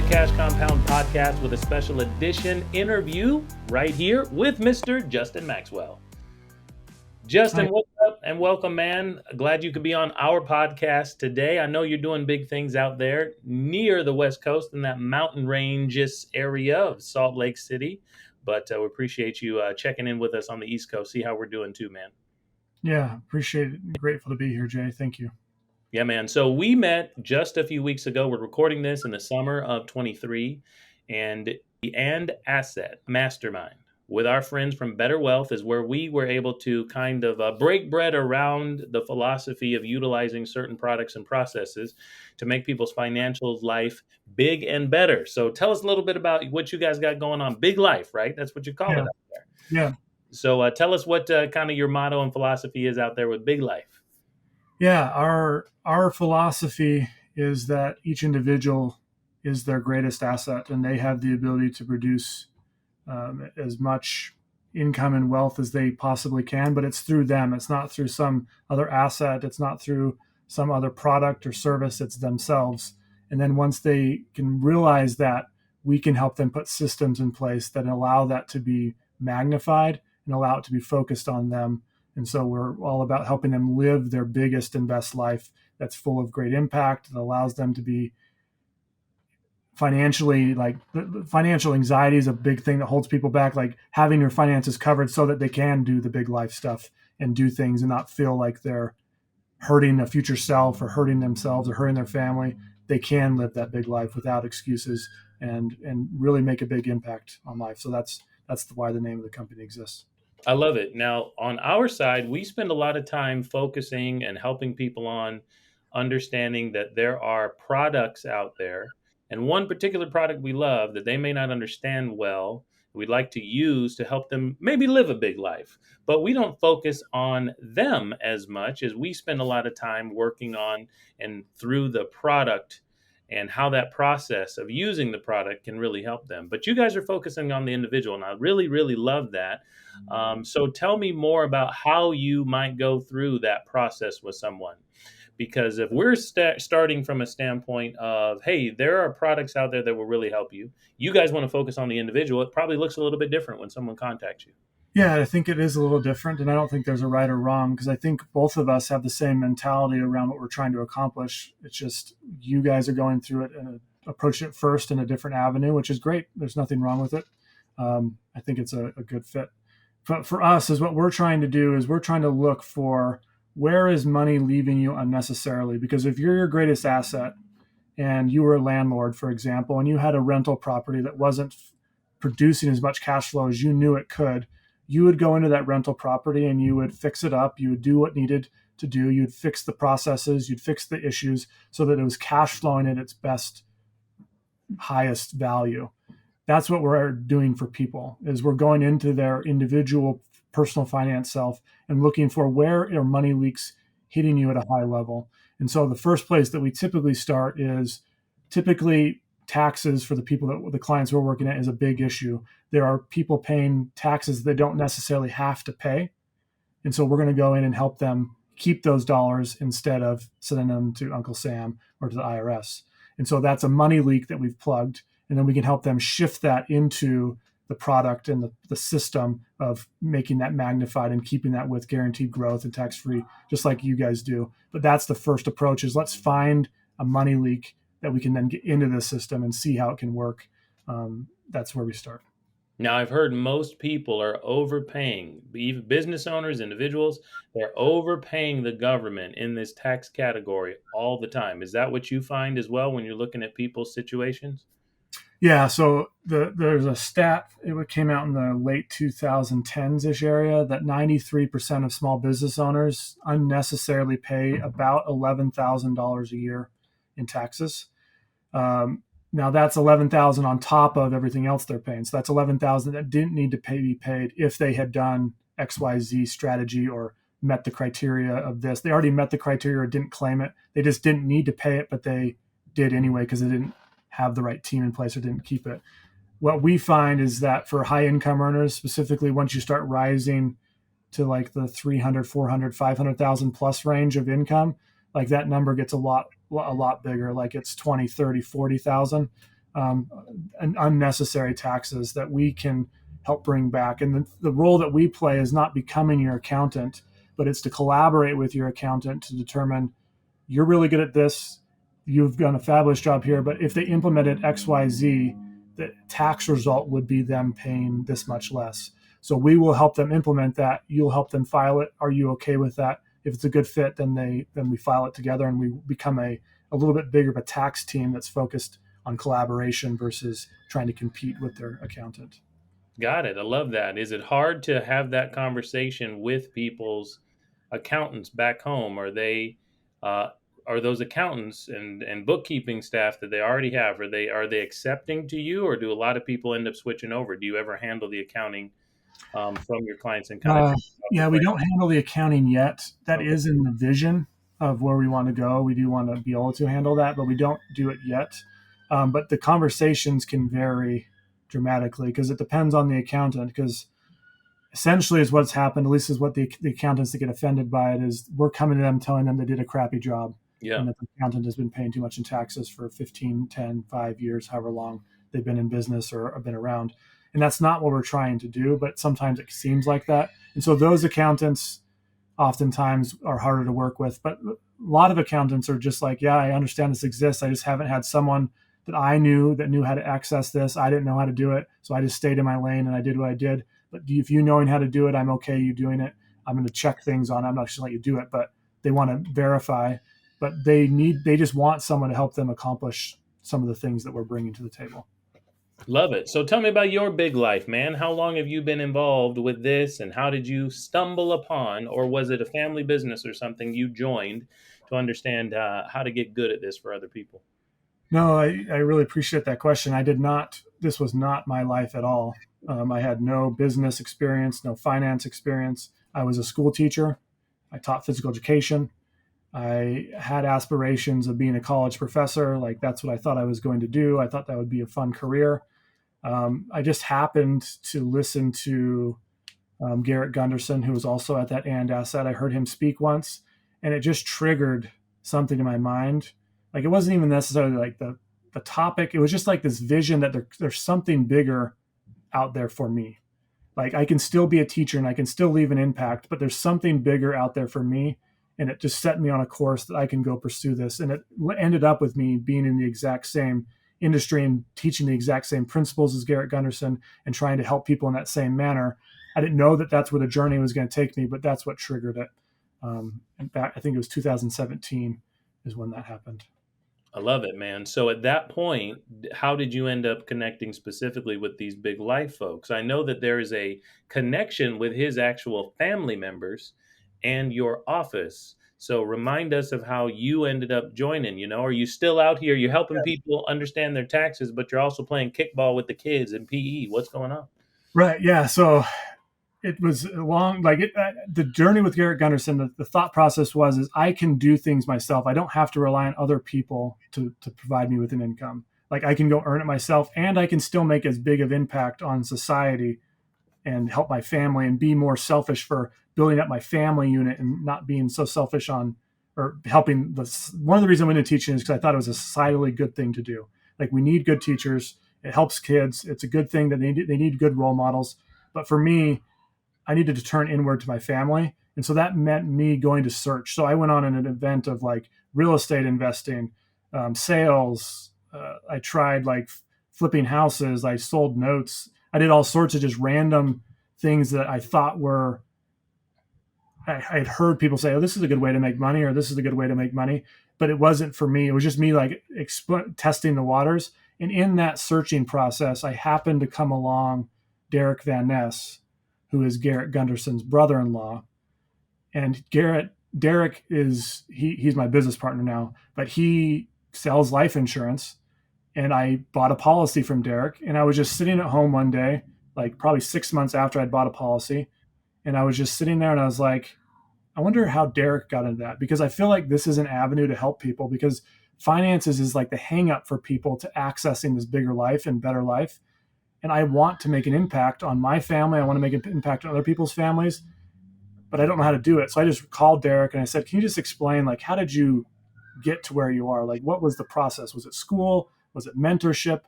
Cash Compound podcast with a special edition interview right here with Mr. Justin Maxwell. Justin, Hi. what's up and welcome, man. Glad you could be on our podcast today. I know you're doing big things out there near the West Coast in that mountain ranges area of Salt Lake City, but we appreciate you checking in with us on the East Coast, see how we're doing too, man. Yeah, appreciate it. Grateful to be here, Jay. Thank you. Yeah, man. So we met just a few weeks ago. We're recording this in the summer of 23, and the And Asset Mastermind with our friends from Better Wealth is where we were able to kind of break bread around the philosophy of utilizing certain products and processes to make people's financial life big and better. So tell us a little bit about what you guys got going on. Big life, right? That's what you call it Yeah, out there. yeah, So tell us what kind of your motto and philosophy is out there with Big Life. yeah. Our philosophy is that each individual is their greatest asset, and they have the ability to produce as much income and wealth as they possibly can. But it's through them. It's not through some other asset. It's not through some other product or service. It's themselves. And then once they can realize that, we can help them put systems in place that allow that to be magnified and allow it to be focused on them. And so we're all about helping them live their biggest and best life that's full of great impact, that allows them to be financially, like financial anxiety is a big thing that holds people back, like having your finances covered so that they can do the big life stuff and do things and not feel like they're hurting a future self or hurting themselves or hurting their family. They can live that big life without excuses and really make a big impact on life. So that's why the name of the company exists. I love it. Now, on our side, we spend a lot of time focusing and helping people on understanding that there are products out there, and one particular product we love that they may not understand well, we'd like to use to help them maybe live a big life. But we don't focus on them as much as we spend a lot of time working on and through the product and how that process of using the product can really help them. But you guys are focusing on the individual, and I really, really love that. So tell me more about how you might go through that process with someone. Because if we're starting from a standpoint of, hey, there are products out there that will really help you, you guys want to focus on the individual, it probably looks a little bit different when someone contacts you. Yeah, I think it is a little different, and I don't think there's a right or wrong because I think both of us have the same mentality around what we're trying to accomplish. It's just you guys are going through it and approaching it first in a different avenue, which is great. There's nothing wrong with it. I think it's a good fit. But for us, is what we're trying to do is we're trying to look for where is money leaving you unnecessarily. Because if you're your greatest asset and you were a landlord, for example, and you had a rental property that wasn't producing as much cash flow as you knew it could, you would go into that rental property and you would fix it up. You would do what needed to do. You'd fix the processes. You'd fix the issues so that it was cash flowing at its best, highest value. That's what we're doing for people is we're going into their individual personal finance self and looking for where are money leaks hitting you at a high level. And so the first place that we typically start is typically taxes for the people that the clients we're working at is a big issue. There are people paying taxes they don't necessarily have to pay. And so we're going to go in and help them keep those dollars instead of sending them to Uncle Sam or to the IRS. And so that's a money leak that we've plugged. And then we can help them shift that into the product and the system of making that magnified and keeping that with guaranteed growth and tax-free, just like you guys do. But that's the first approach is let's find a money leak that we can then get into the system and see how it can work. That's where we start. Now, I've heard most people are overpaying, even business owners, individuals, they're overpaying the government in this tax category all the time. Is that what you find as well when you're looking at people's situations? Yeah, so there's a stat, it came out in the late 2010s-ish area that 93% of small business owners unnecessarily pay about $11,000 a year in taxes. Now that's 11,000 on top of everything else they're paying. So that's 11,000 that didn't need to be paid if they had done XYZ strategy or met the criteria of this. They already met the criteria or didn't claim it. They just didn't need to pay it, but they did anyway because they didn't have the right team in place or didn't keep it. What we find is that for high income earners, specifically once you start rising to like the 300, 400, 500,000 plus range of income, like that number gets a lot bigger. Like it's 20, 30, 40,000. um, unnecessary taxes that we can help bring back. And the role that we play is not becoming your accountant, but it's to collaborate with your accountant to determine you're really good at this. You've done a fabulous job here, but if they implemented XYZ, the tax result would be them paying this much less. So we will help them implement that. You'll help them file it. Are you okay with that? If it's a good fit, then we file it together and we become a little bit bigger of a tax team that's focused on collaboration versus trying to compete with their accountant. Got it. I love that. Is it hard to have that conversation with people's accountants back home? Uh, are those accountants and bookkeeping staff that they already have? Are they accepting to you, or do a lot of people end up switching over? Do you ever handle the accounting from your clients and kind of Uh, take it off the yeah, we plate? don't handle the accounting yet. That Okay. is in the vision of where we want to go. We do want to be able to handle that, but we don't do it yet. But the conversations can vary dramatically because it depends on the accountant. Because essentially, is what's happened. At least is what the accountants that get offended by it is. We're coming to them telling them they did a crappy job, Yeah. and that the accountant has been paying too much in taxes for 15, 10, 5 years, however long they've been in business or have been around. And that's not what we're trying to do, but sometimes it seems like that. And so those accountants oftentimes are harder to work with. But a lot of accountants are just like, yeah, I understand this exists. I just haven't had someone that I knew that knew how to access this. I didn't know how to do it. So I just stayed in my lane and I did what I did. But if you knowing how to do it, I'm okay you doing it. I'm going to check things on. I'm not just going to let you do it, but they want to verify. But they just want someone to help them accomplish some of the things that we're bringing to the table. Love it. So tell me about your big life, man. How long have you been involved with this, and how did you stumble upon, or was it a family business or something you joined to understand how to get good at this for other people? No, I really appreciate that question. I did not, this was not my life at all. I had no business experience, no finance experience. I was a school teacher. I taught physical education. I had aspirations of being a college professor. Like that's what I thought I was going to do. I thought that would be a fun career. I just happened to listen to Garrett Gunderson, who was also at that and asset. I heard him speak once, and it just triggered something in my mind. Like it wasn't even necessarily like the topic. It was just like this vision that there's something bigger out there for me. Like I can still be a teacher and I can still leave an impact, but there's something bigger out there for me. And it just set me on a course that I can go pursue this. And it ended up with me being in the exact same industry and teaching the exact same principles as Garrett Gunderson and trying to help people in that same manner. I didn't know that that's where the journey was going to take me, but that's what triggered it. In fact, I think it was 2017 is when that happened. I love it, man. So at that point, how did you end up connecting specifically with these big life folks? I know that there is a connection with his actual family members and your office. So remind us of how you ended up joining. Are you still out here? You're helping people understand their taxes, but you're also playing kickball with the kids in PE. What's going on? Right. Yeah. So it was long, like the journey with Garrett Gunderson, the thought process is I can do things myself. I don't have to rely on other people to provide me with an income. Like I can go earn it myself and I can still make as big of impact on society and help my family and be more selfish for building up my family unit and not being so selfish on or helping one of the reasons I went into teaching is because I thought it was a societally good thing to do. Like we need good teachers. It helps kids. It's a good thing that they need good role models. But for me, I needed to turn inward to my family. And so that meant me going to search. So I went on an event of like real estate investing, sales. I tried like flipping houses. I sold notes. I did all sorts of just random things that I thought I had heard people say, oh, this is a good way to make money, or this is a good way to make money. But it wasn't for me. It was just me like testing the waters. And in that searching process, I happened to come along Derek Van Ness, who is Garrett Gunderson's brother-in-law. And Derek he's my business partner now, but he sells life insurance. And I bought a policy from Derek, and I was just sitting at home one day, like probably 6 months after I'd bought a policy, and I was just sitting there, and I was like, I wonder how Derek got into that because I feel like this is an avenue to help people because finances is like the hang up for people to accessing this bigger life and better life. And I want to make an impact on my family. I want to make an impact on other people's families, but I don't know how to do it. So I just called Derek and I said, can you just explain, like, how did you get to where you are? Like, what was the process? Was it school? Was it mentorship?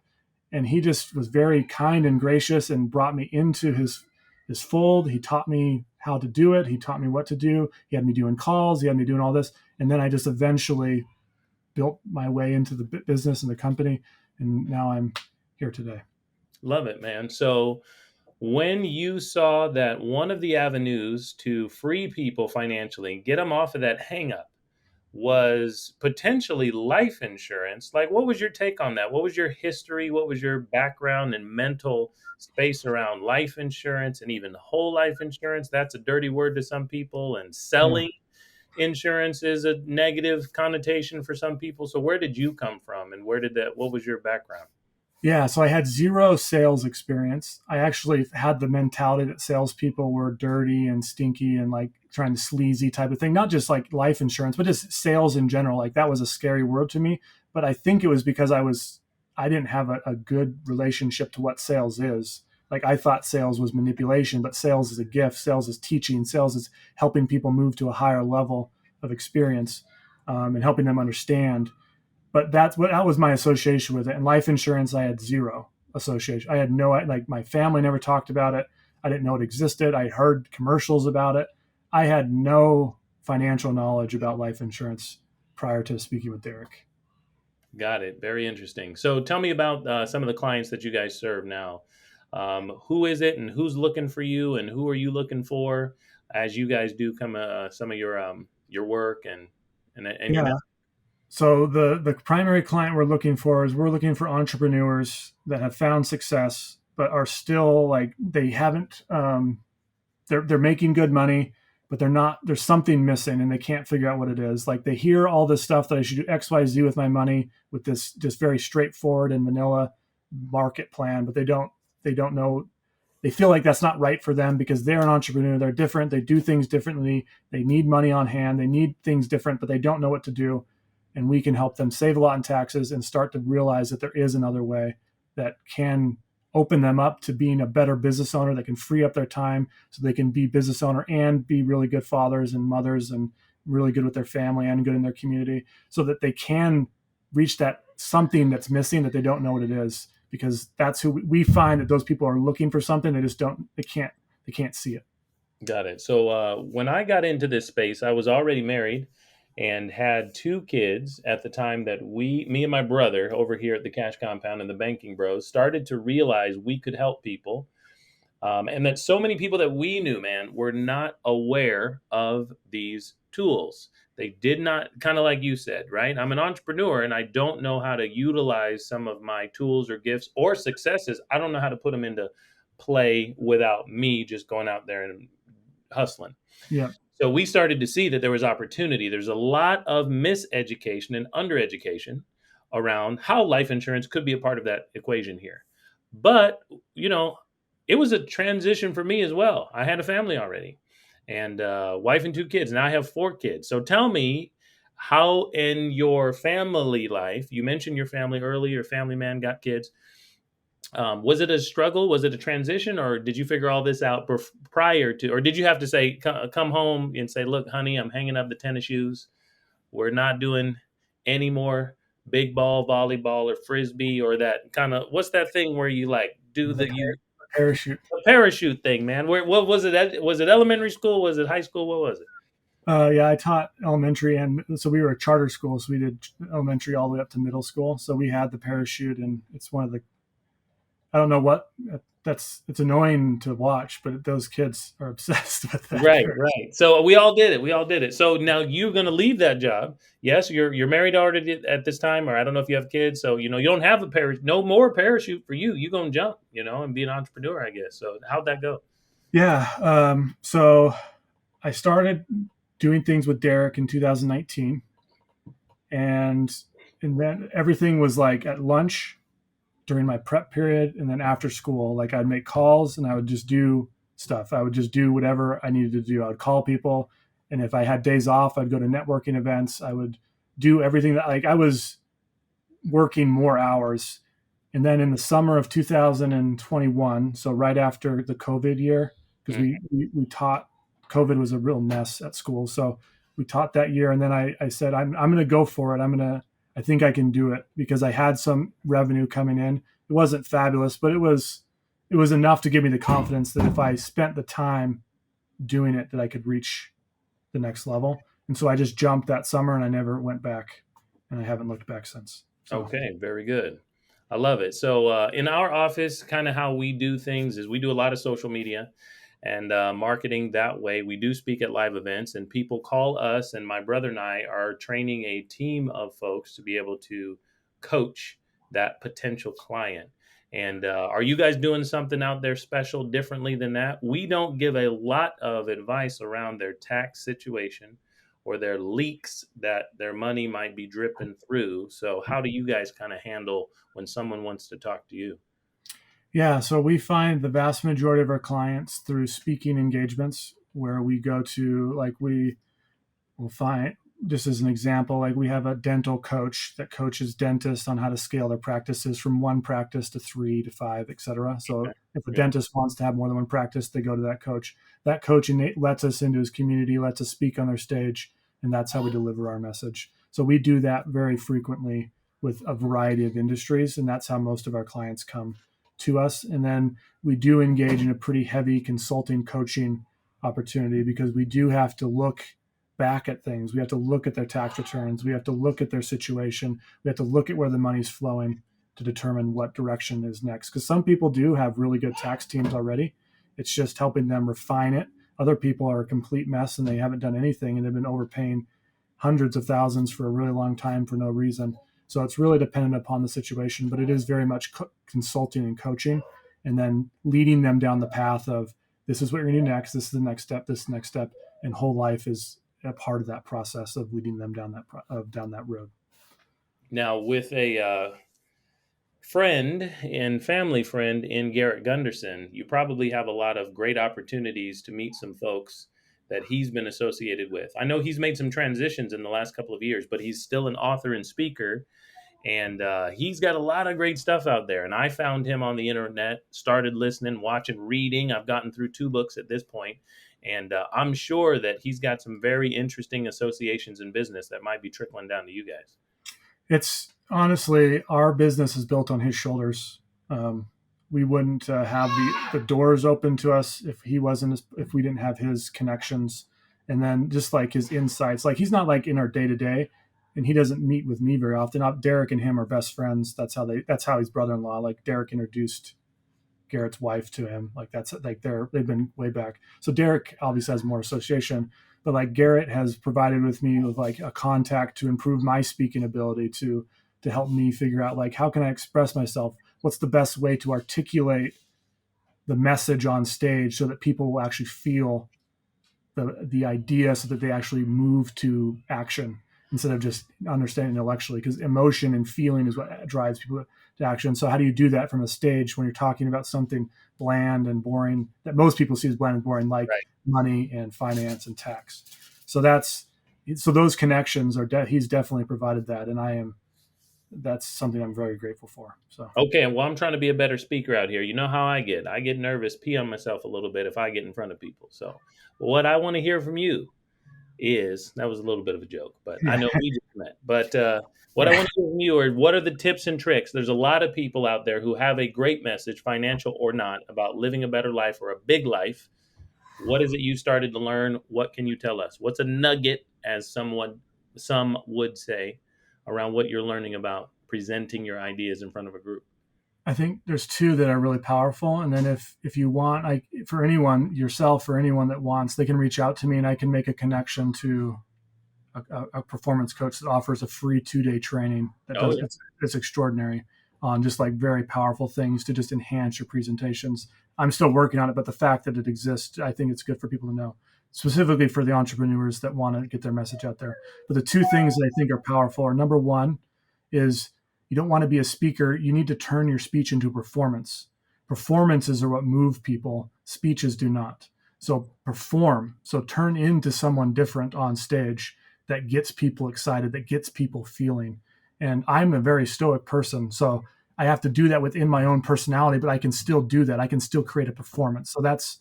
and he just was very kind and gracious and brought me into his fold. He taught me how to do it. He taught me what to do. He had me doing calls. He had me doing all this, and then I just eventually built my way into the business and the company, and now I'm here today. Love it, man. So when you saw that one of the avenues to free people financially, get them off of that hang up, was potentially life insurance, like what was your take on that? What was your history? What was your background and mental space around life insurance and even whole life insurance? That's a dirty word to some people, and Yeah. selling insurance is a negative connotation for some people. So where did you come from, and what was your background? Yeah, so I had zero sales experience. I actually had the mentality that salespeople were dirty and stinky and like trying to sleazy type of thing. Not just like life insurance, but just sales in general. Like that was a scary word to me. But I think it was because I didn't have a good relationship to what sales is. Like I thought sales was manipulation, but sales is a gift. Sales is teaching. Sales is helping people move to a higher level of experience, and helping them understand. But that was my association with it. And life insurance, I had zero association. I had no, like, my family never talked about it. I didn't know it existed. I heard commercials about it. I had no financial knowledge about life insurance prior to speaking with Derek. Got it. Very interesting. So tell me about some of the clients that you guys serve now. Who is it, and who's looking for you, and who are you looking for as you guys do come some of your work and your Yeah. So the primary client we're looking for entrepreneurs that have found success but are still like they haven't they're making good money, but they're not. There's something missing, and they can't figure out what it is. Like they hear all this stuff that I should do X, Y, Z with my money with this just very straightforward and vanilla market plan, but they don't know. They feel like that's not right for them because they're an entrepreneur. They're different. They do things differently. They need money on hand. They need things different, but they don't know what to do. And we can help them save a lot in taxes and start to realize that there is another way that can open them up to being a better business owner, that can free up their time so they can be business owner and be really good fathers and mothers and really good with their family and good in their community, so that they can reach that something that's missing that they don't know what it is, because that's who we find that those people are looking for something. They just don't, they can't see it. Got it. So when I got into this space, I was already married and had two kids at the time that me and my brother over here at the Cash Compound and the Banking Bros started to realize we could help people. And that so many people that we knew, man, were not aware of these tools. They did not, kind of like you said, right? I'm an entrepreneur and I don't know how to utilize some of my tools or gifts or successes. I don't know how to put them into play without me just going out there and hustling. Yeah. So we started to see that there was opportunity. There's a lot of miseducation and undereducation around how life insurance could be a part of that equation here. But, you know, it was a transition for me as well. I had a family already, and wife and two kids. Now I have four kids. So tell me, how in your family life, you mentioned your family earlier, family man, got kids. Was it a struggle? Was it a transition, or did you figure all this out prior to, or did you have to say, come home and say, look, honey, I'm hanging up the tennis shoes. We're not doing any more big ball volleyball or frisbee or that kind of, what's that thing where you like do The parachute. the parachute thing, man? What was it? Was it elementary school? Was it high school? What was it? Yeah, I taught elementary, and so we were a charter school, so we did elementary all the way up to middle school. So we had the parachute, and it's one of the, I don't know what, that's, it's annoying to watch, but those kids are obsessed with that Right, parachute. right. So we all did it. We all did it. So now you're going to leave that job. Yes, you're married already at this time, or I don't know if you have kids. So you don't have a parachute. No more parachute for you. You gonna jump, and be an entrepreneur, I guess. So how'd that go? Yeah. So I started doing things with Derek in 2019, and then everything was like at lunch, during my prep period, and then after school. Like I'd make calls and I would just do stuff. I would just do whatever I needed to do. I would call people, and if I had days off, I'd go to networking events. I would do everything that, like, I was working more hours. And then in the summer of 2021, so right after the COVID year, because Mm. we taught, COVID was a real mess at school. So we taught that year. And then I said, I'm going to go for it. I think I can do it, because I had some revenue coming in. It wasn't fabulous, but it was enough to give me the confidence that if I spent the time doing it, that I could reach the next level. And so I just jumped that summer and I never went back, and I haven't looked back since. So Okay, very good. I love it. So, in our office, kind of how we do things is we do a lot of social media and marketing that way. We do speak at live events, and people call us, and my brother and I are training a team of folks to be able to coach that potential client. And are you guys doing something out there special differently than that? We don't give a lot of advice around their tax situation or their leaks that their money might be dripping through. So, how do you guys kind of handle when someone wants to talk to you? yeah, so we find the vast majority of our clients through speaking engagements, where we go to, like, we will find, just as an example, like we have a dental coach that coaches dentists on how to scale their practices from one practice to three to five, et cetera. So if a Yeah. dentist wants to have more than one practice, they go to that coach. That coach lets us into his community, lets us speak on their stage, and that's how we deliver our message. So we do that very frequently with a variety of industries, and that's how most of our clients come to us. And then we do engage in a pretty heavy consulting coaching opportunity, because we do have to look back at things. We have to look at their tax returns. We have to look at their situation. We have to look at where the money's flowing to determine what direction is next. Because some people do have really good tax teams already. It's just helping them refine it. Other people are a complete mess and they haven't done anything, and they've been overpaying hundreds of thousands for a really long time for no reason. So it's really dependent upon the situation, but it is very much consulting and coaching, and then leading them down the path of, this is what you're going to do next. This is the next step. This is the next step. And whole life is a part of that process of leading them down that road. Now, with a friend and family friend in Garrett Gunderson, you probably have a lot of great opportunities to meet some folks that he's been associated with. I know he's made some transitions in the last couple of years, but he's still an author and speaker, and he's got a lot of great stuff out there. And I found him on the internet, started listening, watching, reading. I've gotten through 2 books at this point, and I'm sure that he's got some very interesting associations in business that might be trickling down to you guys. It's honestly, our business is built on his shoulders. We wouldn't have the doors open to us if we didn't have his connections, and then just like his insights. Like, he's not like in our day to day, and he doesn't meet with me very often. Derek and him are best friends. That's how he's brother-in-law. Like, Derek introduced Garrett's wife to him. Like, that's like they've been way back. So Derek obviously has more association, but like Garrett has provided with me with like a contact to improve my speaking ability, to help me figure out, like, how can I express myself? What's the best way to articulate the message on stage so that people will actually feel the idea, so that they actually move to action instead of just understanding intellectually, because emotion and feeling is what drives people to action. So how do you do that from a stage when you're talking about something bland and boring that most people see as bland and boring, like Right. money and finance and tax? So those connections he's definitely provided that, and that's something I'm very grateful for. So Okay, well, I'm trying to be a better speaker out here. You know how I get. I get nervous, pee on myself a little bit if I get in front of people. So, what I want to hear from you is, that was a little bit of a joke, but I yeah, know we just met. But what I yeah. want to hear from you are, what are the tips and tricks? There's a lot of people out there who have a great message, financial or not, about living a better life or a big life. What is it you started to learn? What can you tell us? What's a nugget, as some would say, around what you're learning about presenting your ideas in front of a group? I think there's two that are really powerful. And then if you want, like, for anyone, yourself or anyone that wants, they can reach out to me, and I can make a connection to a performance coach that offers a free 2-day training that Oh does yeah. it's extraordinary on just like very powerful things to just enhance your presentations. I'm still working on it, but the fact that it exists, I think it's good for people to know, specifically for the entrepreneurs that want to get their message out there. But the two things that I think are powerful are, number one is, you don't want to be a speaker. You need to turn your speech into a performance. Performances are what move people. Speeches do not. So perform. So turn into someone different on stage that gets people excited, that gets people feeling. And I'm a very stoic person, so I have to do that within my own personality, but I can still do that. I can still create a performance. So that's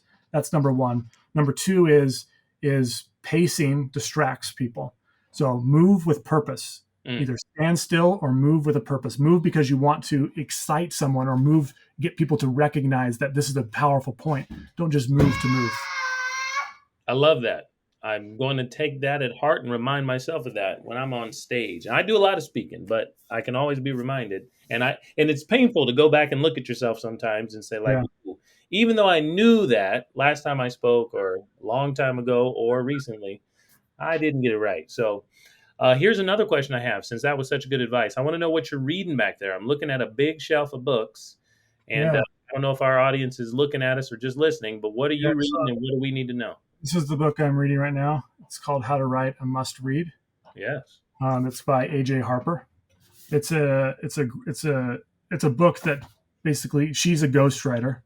number one. Number two is pacing distracts people. So move with purpose. Mm. Either stand still or move with a purpose. Move because you want to excite someone, or move, get people to recognize that this is a powerful point. Don't just move to move. I love that. I'm going to take that at heart and remind myself of that when I'm on stage. And I do a lot of speaking, but I can always be reminded. And it's painful to go back and look at yourself sometimes and say, like, Yeah. "Ooh," even though I knew that last time I spoke or a long time ago or recently, I didn't get it right. So here's another question I have. Since that was such good advice, I want to know what you're reading back there. I'm looking at a big shelf of books, and Yeah. I don't know if our audience is looking at us or just listening. But what are Yeah. you reading, So and what do we need to know? this is the book I'm reading right now. It's called How to Write a Must Read. Yes. It's by AJ Harper. It's a book that basically, she's a ghostwriter,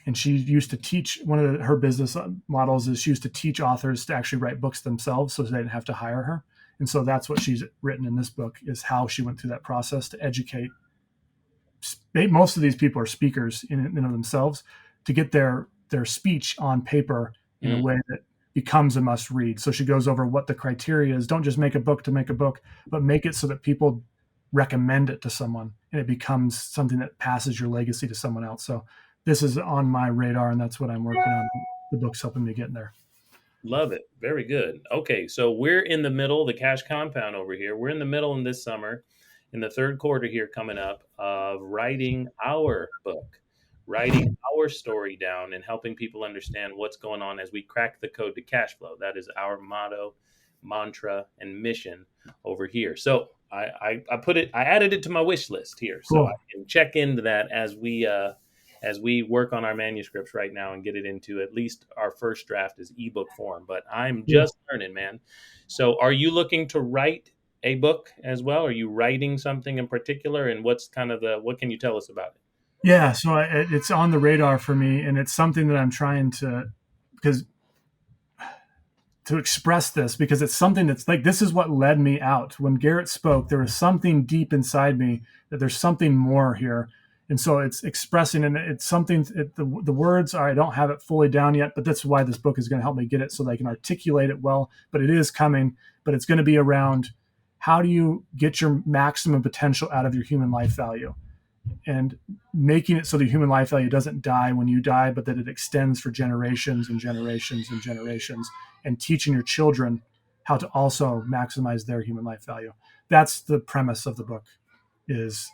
and she used to teach. One of her business models is she used to teach authors to actually write books themselves, so they didn't have to hire her. And so that's what she's written in this book, is how she went through that process to educate. Most of these people are speakers in of themselves, to get their speech on paper in a Mm, way that becomes a must read. So she goes over what the criteria is. Don't just make a book to make a book, but make it so that people recommend it to someone, and it becomes something that passes your legacy to someone else. So this is on my radar, and that's what I'm working on. The book's helping me get in there. love it. Very good. Okay, so we're in the middle, the cash compound over here. We're in the middle in this summer, in the third quarter here coming up, of writing our book, writing our story down, and helping people understand what's going on as we crack the code to cash flow. That is our motto, mantra, and mission over here. So I put it, I added it to my wish list here, so I Cool. can check into that as we work on our manuscripts right now and get it into at least our first draft is ebook form. But I'm Yeah. just learning, man. So, are you looking to write a book as well? Are you writing something in particular? And what's kind of the what can you tell us about it? Yeah. So it's on the radar for me, and it's something that I'm trying because to express this, because it's something that's like, this is what led me out. When Garrett spoke, there was something deep inside me that there's something more here. And so it's expressing, and it's something, the words are, I don't have it fully down yet, but that's why this book is going to help me get it, so that I can articulate it well. But it is coming, but it's going to be around, how do you get your maximum potential out of your human life value, and making it so the human life value doesn't die when you die, but that it extends for generations and generations and generations, and teaching your children how to also maximize their human life value. That's the premise of the book, is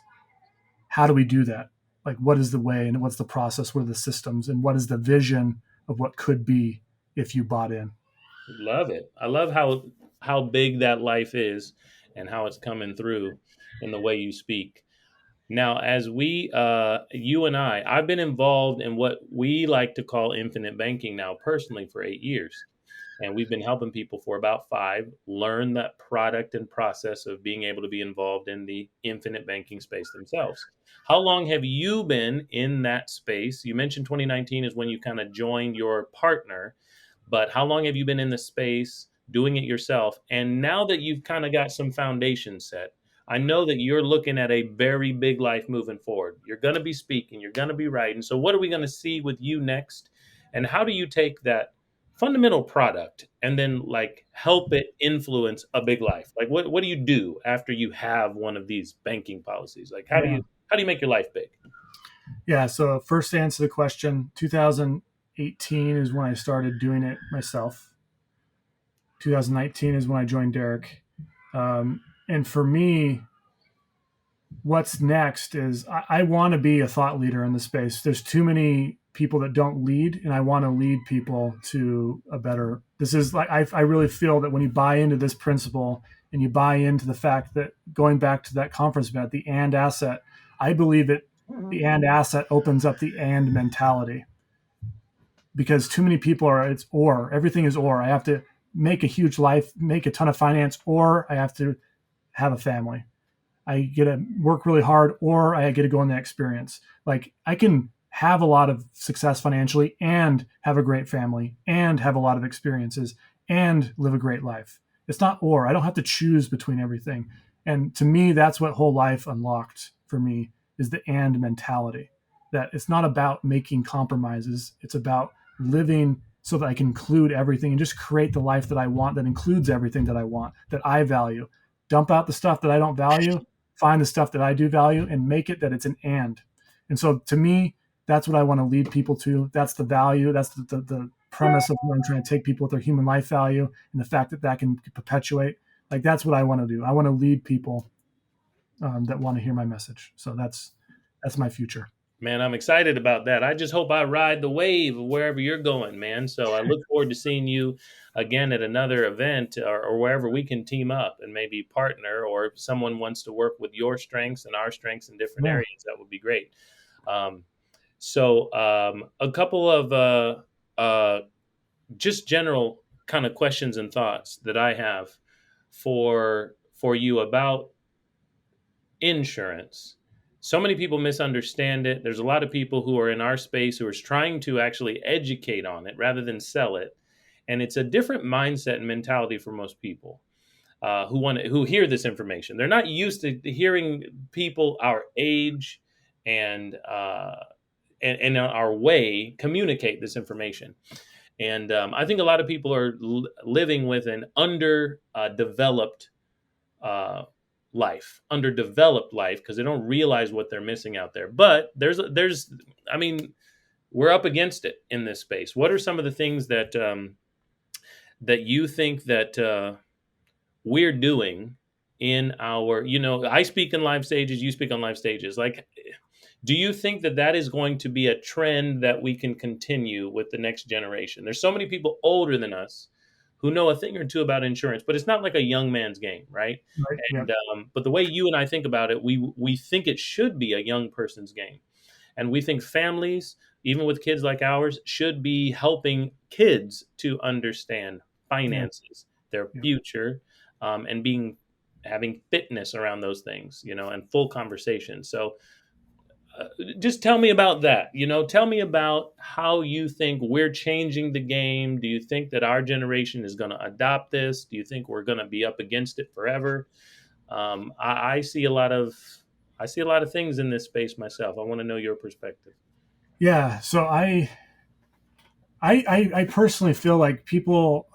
how do we do that? Like, what is the way, and what's the process? What are the systems, and what is the vision of what could be if you bought in? Love it. I love how big that life is and how it's coming through in the way you speak. Now, as you and I've been involved in what we like to call infinite banking now personally for 8 years. And we've been helping people for about five learn that product and process of being able to be involved in the infinite banking space themselves. How long have you been in that space? You mentioned 2019 is when you kind of joined your partner, but how long have you been in the space doing it yourself? And now that you've kind of got some foundation set, I know that you're looking at a very big life moving forward. You're going to be speaking, you're going to be writing. So, what are we going to see with you next? And how do you take that fundamental product and then like help it influence a big life? Like, what do you do after you have one of these banking policies? Like, Yeah. how do you make your life big? Yeah. So, first, to answer the question, 2018 is when I started doing it myself. 2019 is when I joined Derek. And for me, what's next is, I want to be a thought leader in the space. There's too many people that don't lead, and I want to lead people to a better. This is like, I really feel that when you buy into this principle, and you buy into the fact that, going back to that conference event, the and asset, I believe it, the and asset opens up the and mentality, because too many people are, it's or, everything is or. I have to make a huge life, make a ton of finance, or I have to have a family. I get to work really hard, or I get to go in that experience. Like, I can have a lot of success financially, and have a great family, and have a lot of experiences, and live a great life. It's not or. I don't have to choose between everything. And to me, that's what whole life unlocked for me, is the and mentality. That it's not about making compromises. It's about living so that I can include everything, and just create the life that I want, that includes everything that I want, that I value, dump out the stuff that I don't value, find the stuff that I do value, and make it that it's an and. And so to me, that's what I want to lead people to. That's the value. That's the premise of where I'm trying to take people with their human life value and the fact that that can perpetuate. Like that's what I want to do. I want to lead people that want to hear my message. So that's my future. Man, I'm excited about that. I just hope I ride the wave of wherever you're going, man. So I look forward to seeing you again at another event, or wherever we can team up and maybe partner, or if someone wants to work with your strengths and our strengths in different Yeah. areas, that would be great. Um, a couple of just general kind of questions and thoughts that I have for you about insurance. So many people misunderstand it. There's a lot of people who are in our space who are trying to actually educate on it rather than sell it. And it's a different mindset and mentality for most people who hear this information. They're not used to hearing people our age and and our way communicate this information. And I think a lot of people are living with an underdeveloped uh, underdeveloped life, because they don't realize what they're missing out there. But I mean, we're up against it in this space. What are some of the things that you think that we're doing in our, I speak in live stages, you speak on live stages. Like, do you think that that is going to be a trend that we can continue with the next generation? There's so many people older than us who know a thing or two about insurance, but it's not like a young man's game, right? Right. Yeah. And but the way you and I think about it, we think it should be a young person's game, and we think families, even with kids like ours, should be helping kids to understand Yeah. finances, their Yeah. future, and having fitness around those things, and full conversation. So just tell me about that. Tell me about how you think we're changing the game. Do you think that our generation is going to adopt this? Do you think we're going to be up against it forever? I see a lot of things in this space myself. I want to know your perspective. Yeah. So I personally feel like people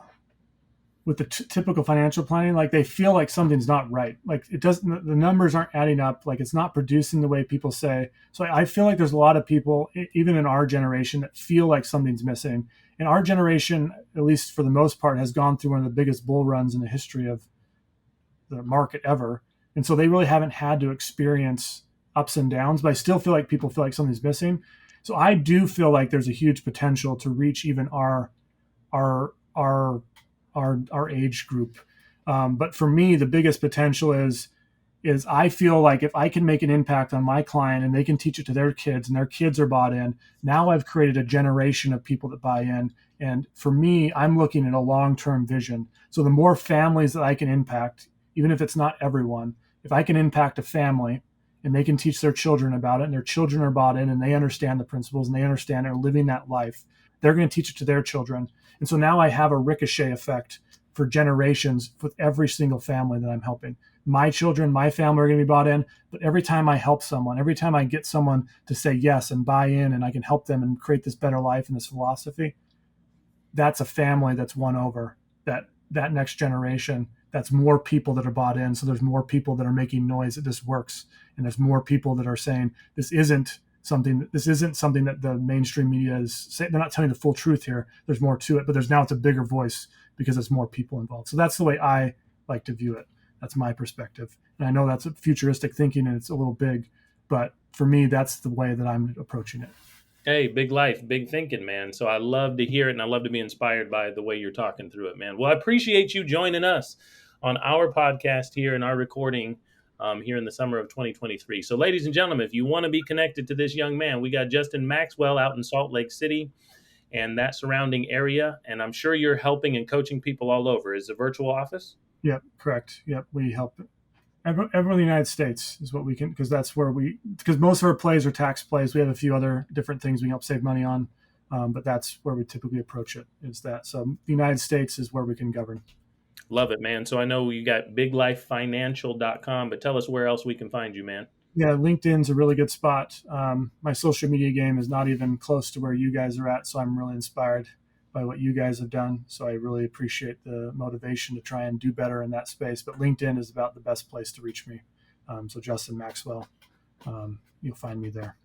with the typical financial planning, like they feel like something's not right. Like it doesn't, the numbers aren't adding up. Like it's not producing the way people say. So I feel like there's a lot of people, even in our generation, that feel like something's missing. And our generation, at least for the most part, has gone through one of the biggest bull runs in the history of the market ever. And so they really haven't had to experience ups and downs, but I still feel like people feel like something's missing. So I do feel like there's a huge potential to reach even our our our age group. But for me, the biggest potential is I feel like if I can make an impact on my client and they can teach it to their kids and their kids are bought in, now I've created a generation of people that buy in. And for me, I'm looking at a long-term vision. So the more families that I can impact, even if it's not everyone, if I can impact a family and they can teach their children about it and their children are bought in and they understand the principles and they understand they're living that life, they're going to teach it to their children. And so now I have a ricochet effect for generations with every single family that I'm helping. My children, my family are going to be bought in, but every time I help someone, every time I get someone to say yes and buy in and I can help them and create this better life and this philosophy, that's a family that's won over. That next generation, that's more people that are bought in. So there's more people that are making noise that this works. And there's more people that are saying this isn't something that the mainstream media is saying. They're not telling the full truth here. There's more to it, but it's a bigger voice because there's more people involved. So that's the way I like to view it. That's my perspective. And I know that's futuristic thinking and it's a little big, but for me, that's the way that I'm approaching it. Hey, big life, big thinking, man. So I love to hear it, and I love to be inspired by the way you're talking through it, man. Well, I appreciate you joining us on our podcast here and our recording here in the summer of 2023. So, ladies and gentlemen, if you want to be connected to this young man, we got Justin Maxwell out in Salt Lake City and that surrounding area, and I'm sure you're helping and coaching people all over. Is the virtual office? Yep, correct. Yep, we help everyone in the United States is what we can, because because most of our plays are tax plays. We have a few other different things we help save money on, but that's where we typically approach it, is that. So the United States is where we can govern. Love it, man. So I know you got biglifefinancial.com, but tell us where else we can find you, man. Yeah, LinkedIn's a really good spot. My social media game is not even close to where you guys are at, so I'm really inspired by what you guys have done. So I really appreciate the motivation to try and do better in that space. But LinkedIn is about the best place to reach me. So Justin Maxwell, you'll find me there.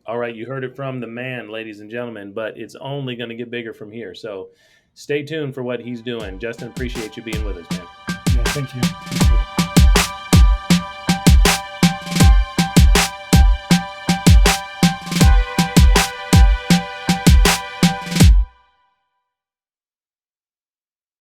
All right, you heard it from the man, ladies and gentlemen, but it's only going to get bigger from here. So stay tuned for what he's doing. Justin, appreciate you being with us, man. Yeah, thank you. Appreciate it.